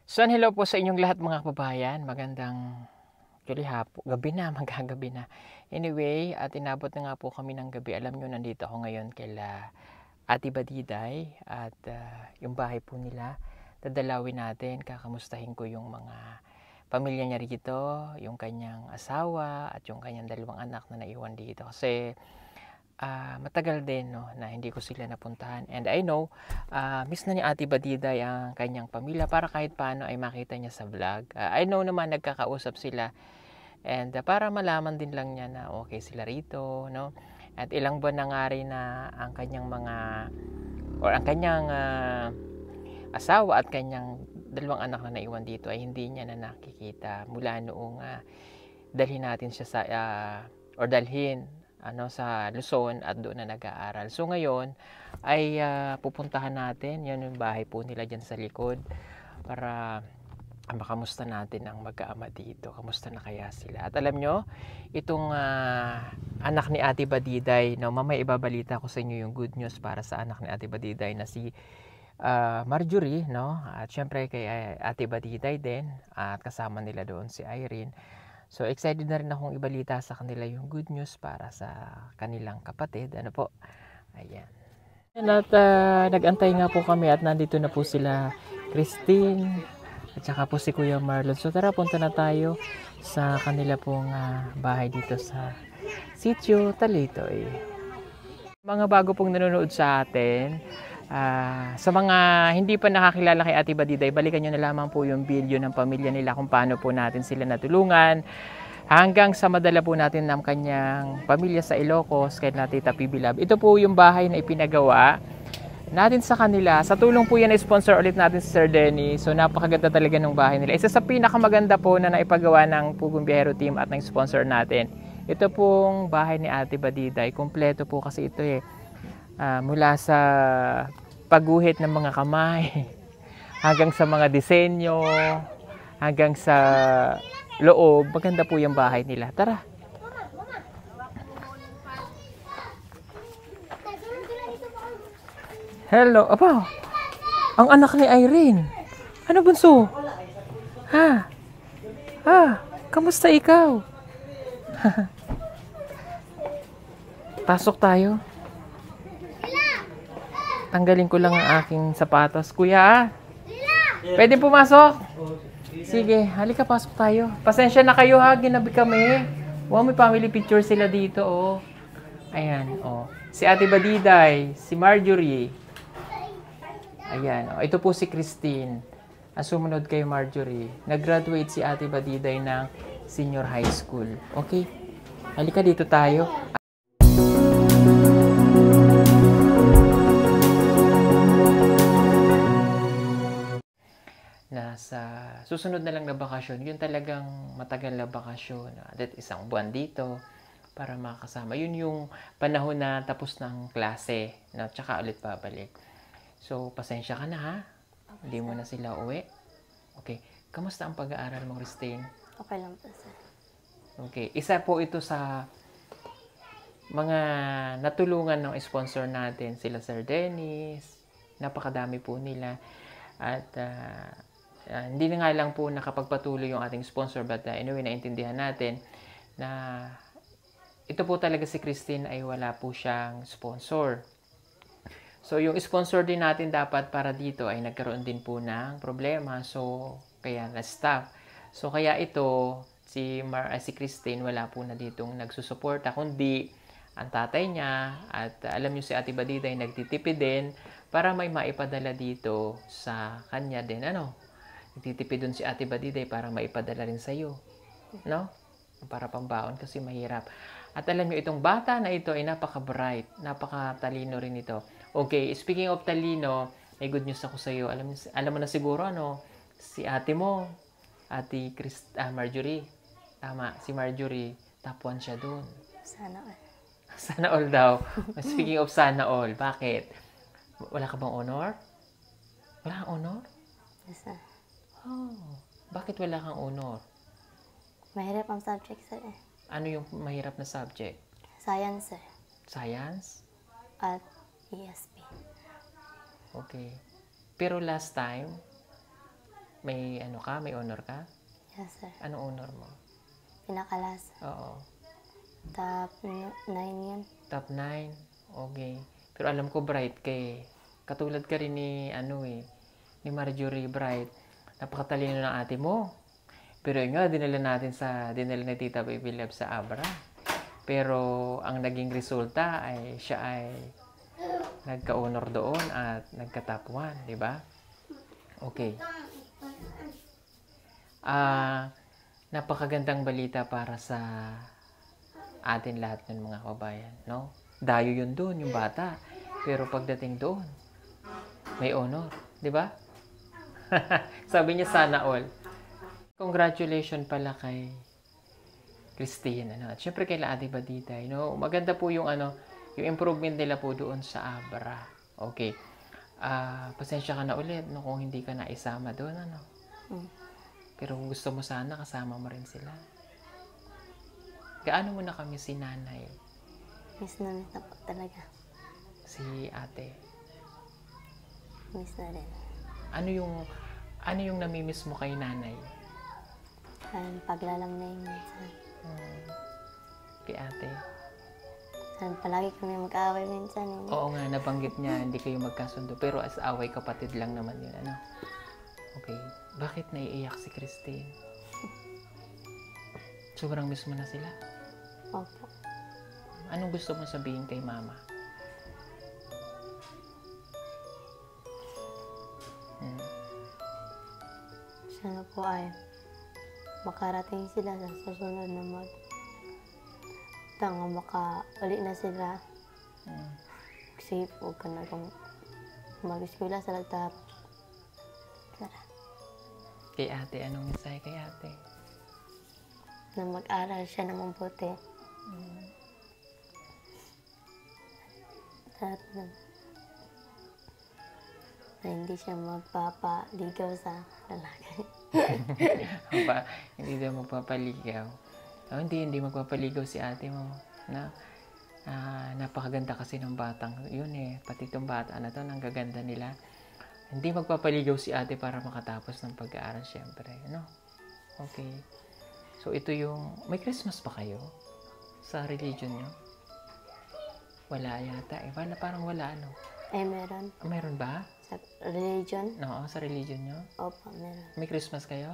So, hello po sa inyong lahat mga kababayan. Magandang actually gabi na, magagabi na. Anyway, at inabot na nga po kami ng gabi. Alam nyo, nandito ako ngayon kila Ate Badiday at yung bahay po nila. Dadalawin natin, kakamustahin ko yung mga pamilya niya rito, yung kanyang asawa at yung kanyang dalawang anak na naiwan dito. Kasi matagal din no, na hindi ko sila napuntahan. And I know, miss na ni Ate Badiday ang kanyang pamilya para kahit paano ay makita niya sa vlog. I know naman nagkakausap sila and para malaman din lang niya na okay sila rito. No? At ilang buwan na nga rin na ang kanyang mga or ang kanyang asawa at kanyang dalawang anak na naiwan dito ay hindi niya na nakikita mula noong dalhin natin siya sa dalhin sa Luzon at doon na nag-aaral. So ngayon ay pupuntahan natin, yan yung bahay po nila dyan sa likod para makamusta natin ang mag-aama dito. Kamusta na kaya sila? At alam nyo, itong anak ni Ate Badiday, no, mamaya ibabalita ko sa inyo yung good news para sa anak ni Ate Badiday na si Marjorie, no? At syempre kay Ate Badiday din at kasama nila doon si Irene. So excited na rin akong ibalita sa kanila yung good news para sa kanilang kapatid. Ano po? Ayan. At nag-antay nga po kami at nandito na po sila Christine at saka po si Kuya Marlon. So tara, punta na tayo sa kanila pong bahay dito sa Sitio Talitoy. Mga bago pong nanonood sa atin, sa mga hindi pa nakakilala kay Ate Badiday, balikan nyo na lamang po yung video ng pamilya nila kung paano po natin sila natulungan hanggang sa madala po natin ng kanyang pamilya sa Ilocos kay Tita PB Love. Ito po yung bahay na ipinagawa natin sa kanila. Sa tulong po yan, sponsor ulit natin si Sir Denny. So napakaganda talaga ng bahay nila. Isa sa pinakamaganda po na naipagawa ng Pugong Biyahero Team at ng sponsor natin. Ito pong bahay ni Ate Badiday. Kompleto po kasi ito mula sa pagguhit ng mga kamay hanggang sa mga disenyo hanggang sa loob. Maganda po yung bahay nila. Tara. Hello. Apa? Ang anak ni Irene. Ano bunso? Ha? Kamusta ikaw? Pasok tayo. Tanggalin ko lang ang aking sapatos. Kuya, pwede pumasok? Sige, halika, pasok tayo. Pasensya na kayo ha, ginabi kami. Wow, may family picture sila dito, oh. Ayan, oh. Si Ate Badiday, si Marjorie. Ayan, oh. Ito po si Christine. Ang sumunod kay Marjorie. Nag-graduate si Ate Badiday ng senior high school. Okay? Halika, dito tayo. Sa susunod na lang na bakasyon, yun talagang matagal na bakasyon, at isang buwan dito para makasama. Yun yung panahon na tapos ng klase, na tsaka ulit babalik. So, pasensya ka na ha. Hindi mo na sila uwi. Okay. Kamusta ang pag-aaral mo, Christine? Okay lang po, sir. Okay. Isa po ito sa mga natulungan ng sponsor natin, sila Sir Dennis. Napakadami po nila. At hindi na nga lang po nakapagpatuloy yung ating sponsor, but anyway, naintindihan natin na ito po talaga si Christine ay wala po siyang sponsor. So yung sponsor din natin dapat para dito ay nagkaroon din po ng problema, so kaya na-stop. So kaya ito, si Christine wala po na ditong nagsusuporta, kundi ang tatay niya, at alam niyo si Ate Badiday nagtitipid din para may maipadala dito sa kanya din, nagtitipid dun si Ate Badiday para maipadala rin sa iyo, no? Para pambaon kasi mahirap. At alam niyo, itong bata na ito ay napaka-bright, napaka-talino rin ito. Okay, speaking of talino, may good news ako sa iyo. Alam mo na siguro, si ate mo, Ate Marjorie, tama, si Marjorie, top 1 siya dun. Sana all. Sana all daw. Speaking of sana all, bakit? Wala ka bang honor? Wala kang honor? Yes, sir. Oh, bakit wala kang honor? Mahirap ang subject, sir. Ano yung mahirap na subject? Science, sir. Science? At ESP. Okay. Pero last time, May ano ka? May honor ka? Yes, sir. Anong honor mo? Pinakalas. Oo. Top 9 yun. Top 9? Okay. Pero alam ko bright ka eh. Katulad ka rin ni ni Marjorie Bright. Napakatalino ng ate mo. Pero yun nga, dinala ni Tita Baby Love sa Abra. Pero ang naging resulta ay siya ay nagka-honor doon at nagka-top 1, di ba? Okay. Napakagandang balita para sa atin lahat ng mga kabayan, no? Dayo yun doon, yung bata. Pero pagdating doon, may honor, di ba? Sabi niya sana all. Congratulations pala kay Christine, At syempre kay Ate Badiday, no? Maganda po yung yung improvement nila po doon sa Abra. Okay. Pasensya ka na ulit, no, kung hindi ka na isama doon, Pero kung gusto mo sana, kasama mo rin sila. Gaano mo na kami si nanay? Miss na miss na po talaga. Si ate? Miss na rin. Ano yung namimiss mo kay nanay? Paglalamnay minsan. Kay ate? Palagi kami mag-away minsan. Oo nga, nabanggit niya, hindi kayo magkasundo. Pero as away, kapatid lang naman yun, Okay. Bakit naiiyak si Christine? Sobrang miss mo na sila? Opo. Anong gusto mo sabihin kay mama? Sana po ay makarating sila sa susunod na maka-uli na sila. Safe, huwag ka na kung mag-eskwela sa lagtap. Kay ate, anong mensahe kay ate? Na mag-aral siya na mabuti. At na hindi siya magpapaligaw sa lalaki. Hindi daw magpapaligaw. Hindi magpapaligaw si ate mo. Napakaganda kasi ng batang yun eh. Pati itong bata na to, ang gaganda nila. Hindi magpapaligaw si ate para makatapos ng pag-aaral, syempre. Okay. So, ito yung... May Christmas pa kayo? Sa religion nyo? Wala yata eh. Parang wala, Meron. Meron ba? Sa religion? Oo, sa religion nyo? Opo, meron. May Christmas kayo?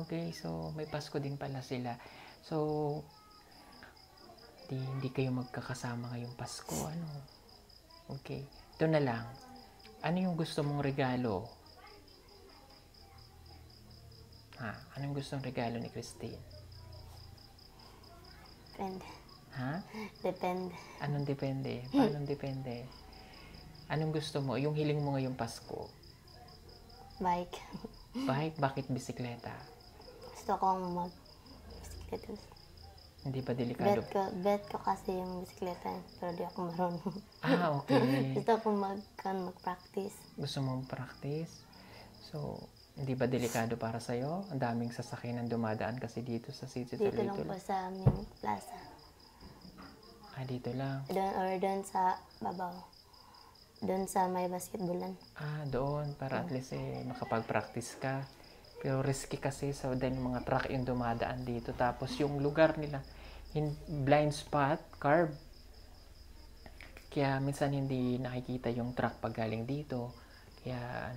Okay. So, may Pasko din pala sila. So, hindi kayo magkakasama ngayong Pasko, Okay. Ito na lang. Ano yung gusto mong regalo? Anong gustong regalo ni Christine? Depende. Depende. Anong depende? Paano depende? Anong gusto mo? Yung hiling mo ngayong Pasko? Bike. Bike? Bakit bisikleta? Gusto kong mag-bisikleta. Hindi ba delikado? Bet ko kasi yung bisikleta, pero di ako marunong. Okay. Gusto ko mag-practice. Gusto mong practice? So, hindi ba delikado para sa'yo? Ang daming sasakyan ang dumadaan kasi dito sa City Dito lang po sa aming plaza. Dito lang? Doon sa babaw. Doon sa may basketballan. Doon. Para at least makapag-practice ka. Pero risky kasi dahil mga truck yung dumadaan dito. Tapos yung lugar nila, blind spot, curb. Kaya minsan hindi nakikita yung truck pag galing dito. Kaya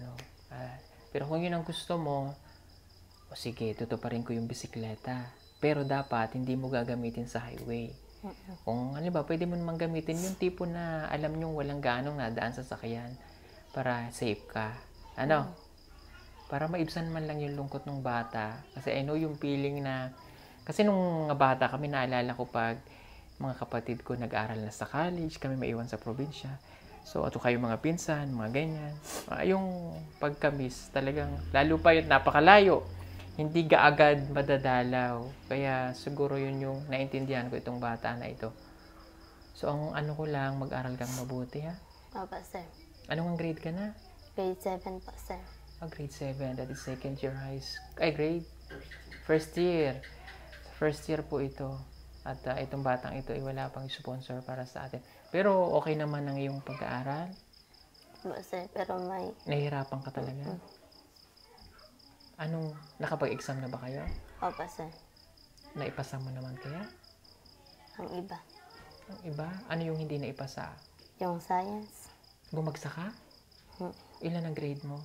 pero kung yun ang gusto mo, sige, tutuparin ko yung bisikleta. Pero dapat hindi mo gagamitin sa highway. Kung pwede mo namang gamitin yung tipo na alam nyo walang ganong nadaan sa sakyan para safe ka. Para maibsan man lang yung lungkot ng bata. Kasi I know yung feeling na, kasi nung bata kami, naalala ko pag mga kapatid ko nag-aral na sa college, kami maiwan sa probinsya. So, ato kayo mga pinsan, mga ganyan. Yung pagkamis, talagang, lalo pa yun, napakalayo. Hindi ka agad madadalaw. Kaya siguro yun yung naintindihan ko itong bata na ito. So, ang ko lang, mag-aral kang mabuti, ha? Opo, sir. Anong grade ka na? Grade 7 po, sir. Grade 7. That is second year high school. Grade? First year. First year po ito. At itong batang ito ay wala pang sponsor para sa atin. Pero okay naman ang iyong pag-aaral? Opo, sir. Pero may... Nahihirapan ka talaga? Anong, nakapag-exam na ba kayo? Opo, sir. Naipasa mo naman kaya? Ang iba. Ang iba? Ano yung hindi naipasa? Yung science, Bumagsak ka? Ilan ang grade mo?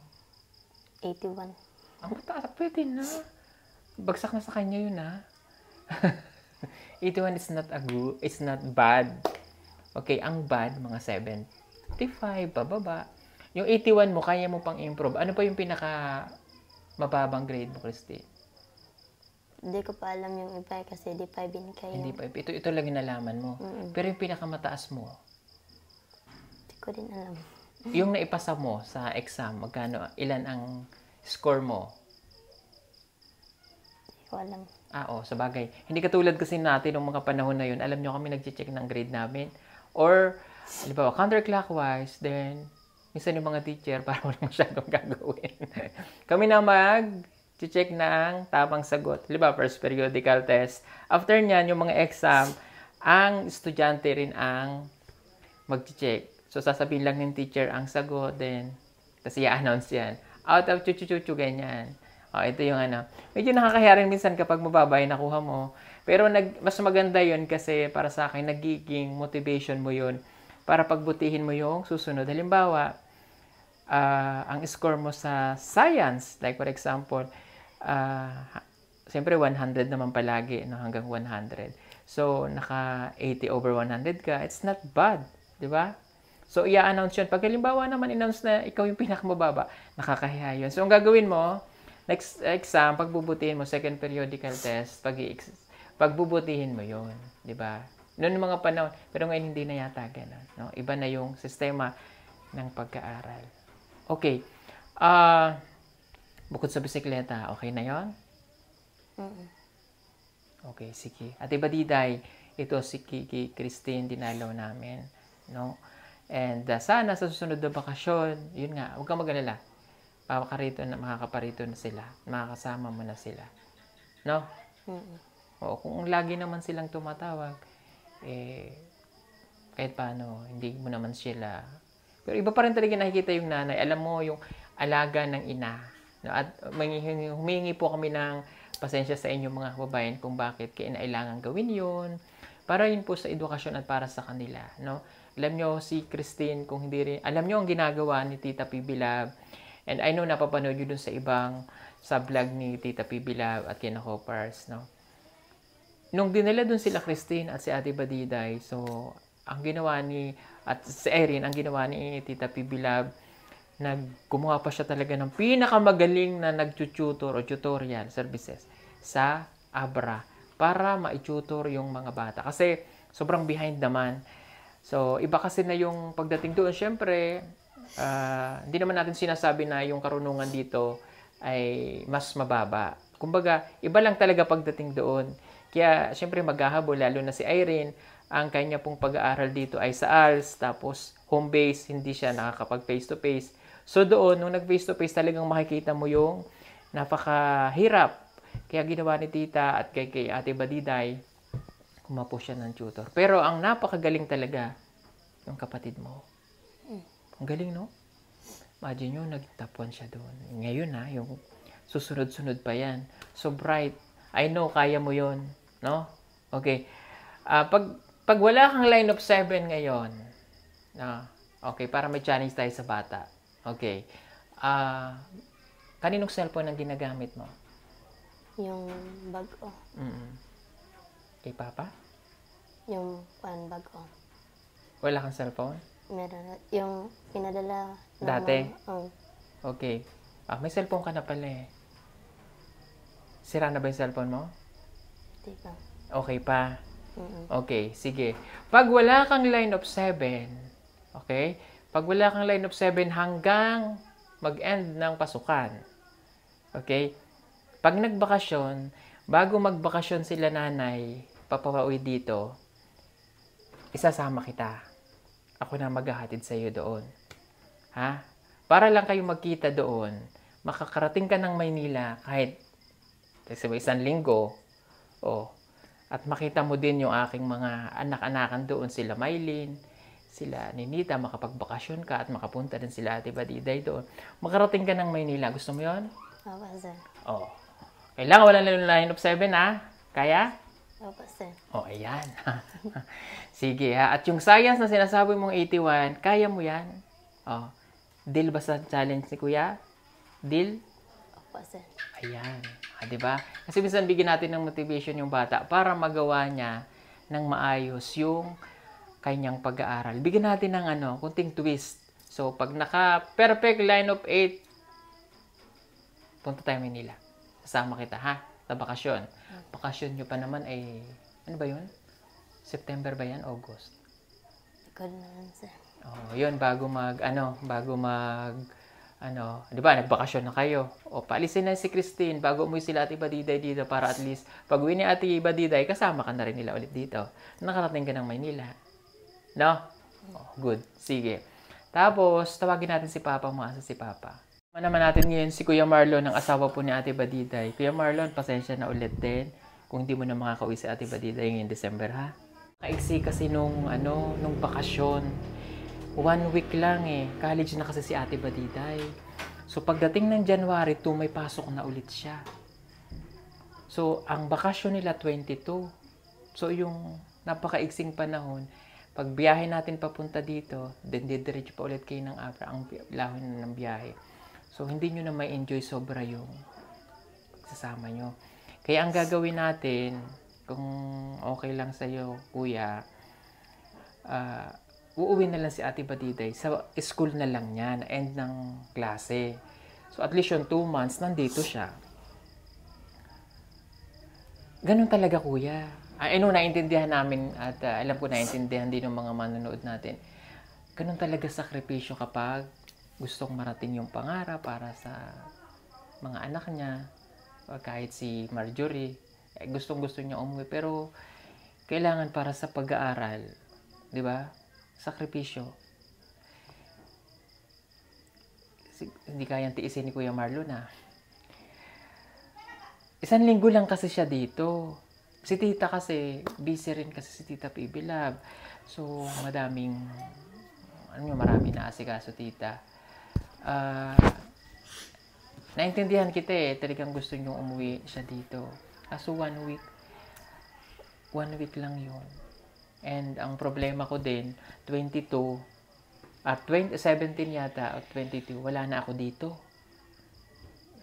81. Ang mataas, pwede na. Bagsak na sa kanya yun, ha? 81 is not it's not bad. Okay, ang bad, mga 75, pababa. Yung 81 mo, kaya mo pang improve. Ano pa yung pinaka mababang grade mo, Christy? Hindi ko pa alam yung iba kasi di pa binigay Hindi yung... pa. Ito lang yung nalaman mo. Pero yung pinakamataas mo, Hindi ko din alam. yung naipasa mo sa exam, magkano, ilan ang score mo? Hindi ko alam. Sa bagay. Hindi katulad kasi natin nung mga panahon na yun, alam nyo kami nag-check ng grade namin. Or, halimbawa, counterclockwise, then, minsan yung mga teacher, parang wala masyadong gagawin. Kami na mag-check ng tamang sagot. Halimbawa, first periodical test. After nyan, yung mga exam, ang estudyante rin ang mag-check. So, sasabihin lang ng teacher ang sagot, then, tapos i-announce yan. Out of chuchu-chuchu, ganyan. Ito yung ano. Medyo nakakahiya rin minsan kapag mababa yung nakuha mo. Pero mas maganda yun kasi para sa akin, nagiging motivation mo yun para pagbutihin mo yung susunod. Halimbawa, ang score mo sa science, like for example, siyempre 100 naman palagi, no, hanggang 100. So, naka 80 over 100 ka, it's not bad. Di ba? So, i-announce yun. Pag halimbawa naman, announce na ikaw yung pinakamababa, nakakahiya yun. So, ang gagawin mo, next exam, pagbubutihin mo, second periodical test, pagbubutihin mo yun. Di ba? Noon mga panahon, pero ngayon hindi na yata ganun. No? Iba na yung sistema ng pagkaaral. Okay. Bukod sa bisikleta, okay na yon? Okay, sige. At iba diday, ito si Kiki Christine, dinalaw namin. No? And sana sa susunod na bakasyon, yun nga, huwag kang mag-alala. Makakaparito na sila. Makakasama mo na sila. No? O, kung lagi naman silang tumatawag, kahit paano, hindi mo naman sila. Pero iba pa rin talaga nakikita yung nanay. Alam mo, yung alaga ng ina. No? At humingi po kami ng pasensya sa inyo mga kababayan kung bakit kailangan gawin yun. Para yun po sa edukasyon at para sa kanila. No? Alam nyo, si Christine, kung hindi rin, alam nyo ang ginagawa ni Tita PB Lab. And I know napapanood nyo dun sa vlog ni Tita PB Lab at kina Hoppers, no? Nung dinala dun sila Christine at si Ate Badiday, so, ang ginawa at si Erin, ang ginawa ni Tita PB Lab, gumawa pa siya talaga ng pinakamagaling na nag-tutor o tutorial services sa Abra para ma-tutor yung mga bata. Kasi, sobrang behind naman. So, iba kasi na yung pagdating doon, syempre, hindi naman natin sinasabi na yung karunungan dito ay mas mababa. Kumbaga, iba lang talaga pagdating doon. Kaya, syempre, maghahabol, lalo na si Irene, ang kanya pong pag-aaral dito ay sa ALS, tapos home base, hindi siya nakakapag face-to-face. So, doon, nung nag-face-to-face, talagang makikita mo yung napakahirap. Kaya ginawa ni Tita at kay Ate Badiday, kumapo siya ng tutor. Pero, ang napakagaling talaga, yung kapatid mo. Ang galing, no? Imagine nyo, nag-top 1 siya doon. Ngayon, yung susunod-sunod pa yan. So bright. I know, kaya mo yon, no? Okay. Pag wala kang line of 7 ngayon, okay, para may challenge tayo sa bata. Okay. Kaninong cellphone ang ginagamit mo? Yung bag-o. Kay Papa? Yung bag-o. Wala kang cellphone? Meron. Yung pinadala ng Dati? mama. Okay. May cellphone ka na pala eh. Sira na ba yung cellphone mo? Di ba? Okay pa? Okay, sige. Pag wala kang line of 7, okay? Pag wala kang line of 7 hanggang mag-end ng pasukan, okay? Pag nagbakasyon, bago magbakasyon sila nanay, papauwi dito, isasama kita. Ako na maghahatid sa iyo doon. Ha? Para lang kayo magkita doon, makakarating ka ng Maynila kahit isang linggo, at makita mo din yung aking mga anak-anakan doon, sila Maylin, sila Ninita, makapagbakasyon ka at makapunta din sila Ate Badiday doon. Makarating ka ng Maynila. Gusto mo yon? Opo, sir. Oh. Kailangan wala na line of 7 ha? Kaya? Opo, sir. Oh, ayan. Sige ha. At yung science na sinasabi mong 81, kaya mo yan? Oh. Deal ba sa challenge ni Kuya? Deal? Opo, sir. Ayan. Di ba? Kasi minsan bigyan natin ng motivation yung bata para magawa niya ng maayos yung kanyang pag-aaral. Bigyan natin ng kunting twist. So, pag naka-perfect line of 8, punta tayo Manila. Kasama kita, ha? Sa bakasyon. Bakasyon nyo pa naman ay, ano ba yun? September ba yan? August? Ikaw naman, sir. Oh, yun, di ba, nagbakasyon na kayo. O, paalisin na si Christine bago umuwi sila Ate Badiday dito para at least pag uwi ni Ate Badiday, kasama ka na rin nila ulit dito. Nakarating ka ng Maynila. No? Oh, good. Sige. Tapos, tawagin natin si Papa, umaasa si Papa. Naman natin ngayon si Kuya Marlon, ang asawa po ni Ate Badiday. Kuya Marlon, pasensya na ulit din kung hindi mo na makakauwi si Ate Badiday ngayong December, ha? Kaiksi kasi nung bakasyon. 1 week lang eh. College na kasi si Ate Badiday. So, pagdating ng January 2, may pasok na ulit siya. So, ang bakasyon nila 22. So, yung napakaiksing panahon, pag biyahe natin papunta dito, then didiretso pa ulit kayo ng Abra, ang lahon ng biyahe. So, hindi nyo na may enjoy sobra yung sasama nyo. Kaya ang gagawin natin, kung okay lang sa'yo, Kuya, uuwi na lang si Ate Badiday. Sa school na lang niya, na end ng klase. So, at least yung 2 months, nandito siya. Ganun talaga, Kuya. Naintindihan namin at alam ko naintindihan din ng mga manonood natin. Ganun talaga sakripisyo kapag gustong marating yung pangarap para sa mga anak niya. Kahit si Marjorie, gustong-gusto niya umuwi. Pero kailangan para sa pag-aaral. Di ba? Sakripisyo. Hindi kayang tiisin ni Kuya Marlon, ha? 1 linggo lang kasi siya dito. Si Tita kasi, busy rin kasi si Tita PB Love. So, marami na asikaso, Tita. Naintindihan kita eh. Talagang gusto nyo umuwi siya dito. Kaso 1 week lang yun. And ang problema ko din, 17 yata, at 22, wala na ako dito.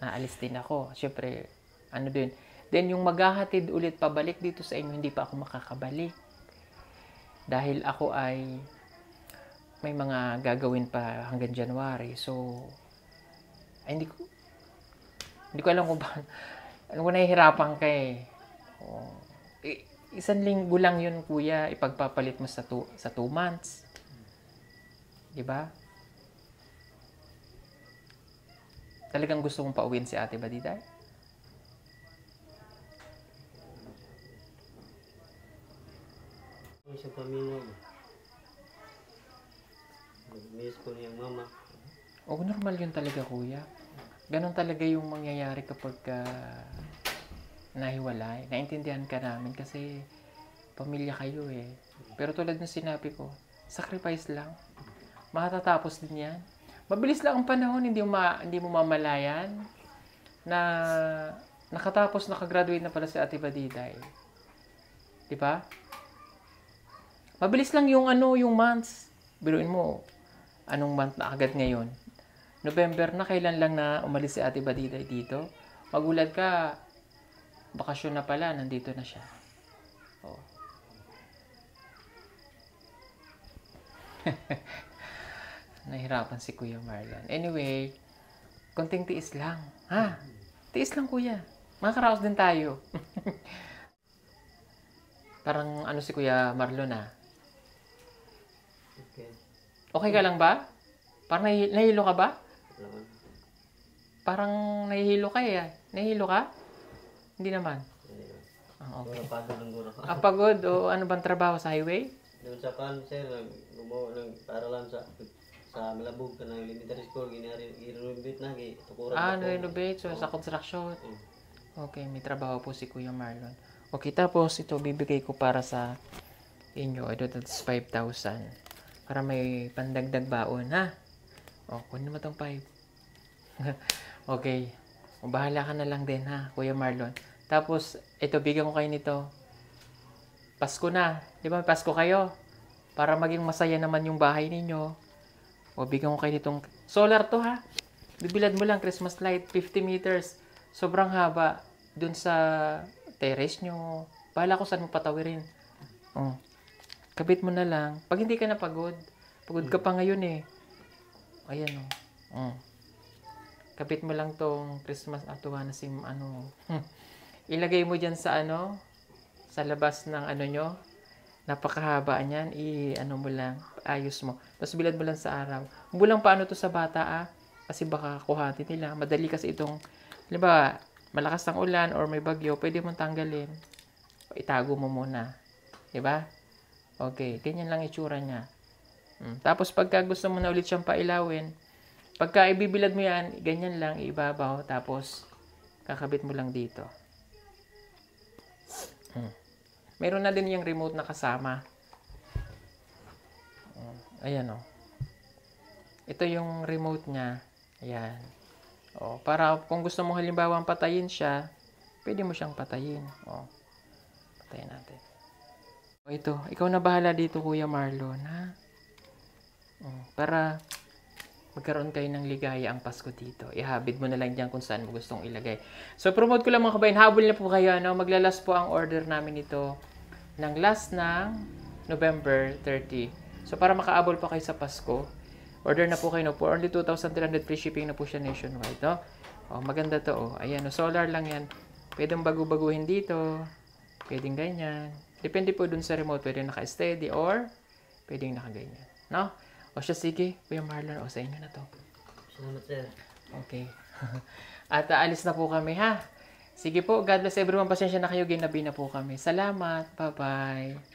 Naalis din ako. Siyempre, din. Then, yung maghahatid ulit pabalik dito sa inyo, hindi pa ako makakabalik. Dahil ako ay may mga gagawin pa hanggang January. So, hindi ko alam kung paano. Nahihirapan ka eh. 1 linggo lang yun, Kuya, ipagpapalit mo sa 2 months. Diba? Talagang gusto mong pauwiin si Ate Badiday? Sa pamilya mo. Miss ko niyang mama. Normal yun talaga, Kuya. Ganon talaga yung mangyayari kapag nahiwalay. Naintindihan ka namin kasi pamilya kayo eh. Pero tulad ng sinabi ko, sacrifice lang. Matatapos din yan. Mabilis lang ang panahon, hindi mo mamalayan na nakatapos, nakagraduate na pala si Ate Badiday. Diba? Mabilis lang yung months. Biruin mo, anong month na agad ngayon? November na, kailan lang na umalis si Ate Badiday dito? Magulat ka, bakasyon na pala, nandito na siya. Oh. Nahirapan si Kuya Marlon. Anyway, konting tiis lang. Ha? Tiis lang, Kuya. Makakaraos din tayo. Parang si Kuya Marlon, ha? Okay ka lang ba? Parang nahihilo ka ba? Parang nahihilo ka eh. Nahihilo ka? Hindi naman. Okay. Pagod o ano bang trabaho sa highway? Doon sa sir, gumawa ng paralan sa Malabog ka ng elementary school, i-renovate na, tukuran renovate. So, sa construction. Okay, may trabaho po si Kuya Marlon. Okay, tapos ito bibigay ko para sa inyo. Ito, that's 5,000. Para may pandagdag baon, ha? Kunin mo tong 5. Okay. Bahala ka na lang din ha, Kuya Marlon. Tapos, ito, bigyan ko kayo nito. Pasko na. Di ba may Pasko kayo? Para maging masaya naman yung bahay ninyo. O, bigyan ko kayo nitong solar to ha. Bibilad mo lang Christmas light, 50 meters. Sobrang haba. Dun sa terrace nyo. Bahala ko saan mo patawirin. Oh. Kabit mo na lang. Pag hindi ka na pagod ka pa ngayon eh. Ayan o. Oh. Kapit mo lang tong Christmas atuwa na ilagay mo dyan sa sa labas ng nyo. Napakahaba niyan. Mo lang. Ayos mo. Tapos bilad mo lang sa araw. Bulang paano to sa bata kasi baka kuhatin nila. Madali kasi itong, halimbawa, malakas ang ulan or may bagyo, pwede mong tanggalin. Itago mo muna. Diba? Okay. Ganyan lang itsura niya. Tapos pagka gusto mo na ulit siyang pailawin, pagka ibibilad mo yan, ganyan lang, ibabaw, tapos kakabit mo lang dito. Meron na din yung remote na kasama. Ayan o. Ito yung remote niya. Ayan. O, para kung gusto mo halimbawa patayin siya, pwede mo siyang patayin. O, patayin natin. O, ito. Ikaw na bahala dito, Kuya Marlon, ha? Para magkaroon kayo ng ligaya ang Pasko dito. Ihabid mo na lang dyan kung saan mo gustong ilagay. So, promote ko lang mga kabayan. Habol na po kayo. Maglalas po ang order namin ito ng last ng November 30. So, para makaabol pa kayo sa Pasko, order na po kayo. For only 2,300 free shipping na po siya nationwide. Maganda to. Ayan, solar lang yan. Pwedeng bagu-baguhin dito. Pwedeng ganyan. Depende po dun sa remote. Pwedeng naka-steady or pwedeng naka-ganyan. No? O siya, sige, Kuya Marlon, sa inyo na to. Salamat, sir. Okay. At alis na po kami, ha? Sige po, God bless everyone. Pasensya na kayo, ginabi na po kami. Salamat. Bye-bye.